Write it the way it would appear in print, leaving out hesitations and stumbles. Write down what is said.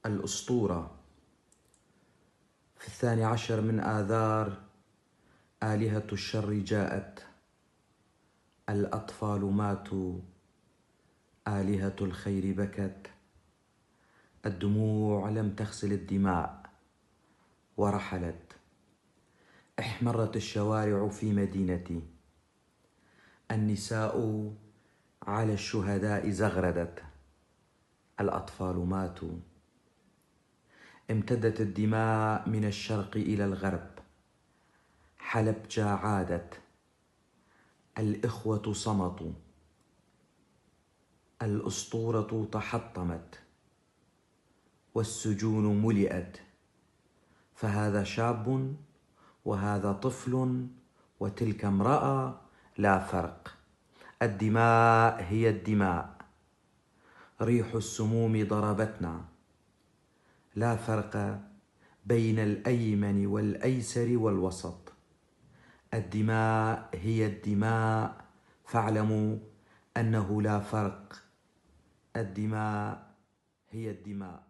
الأسطورة. في 12 من آذار آلهة الشر جاءت، الأطفال ماتوا، آلهة الخير بكت، الدموع لم تغسل الدماء ورحلت. احمرت الشوارع في مدينتي، النساء على الشهداء زغردت، الأطفال ماتوا. امتدت الدماء من الشرق إلى الغرب، حلبجة عادت، الإخوة صمتوا، الأسطورة تحطمت، والسجون ملئت، فهذا شاب وهذا طفل وتلك امرأة، لا فرق، الدماء هي الدماء، ريح السموم ضربتنا، لا فرق بين الأيمن والأيسر والوسط، الدماء هي الدماء، فاعلموا أنه لا فرق، الدماء هي الدماء.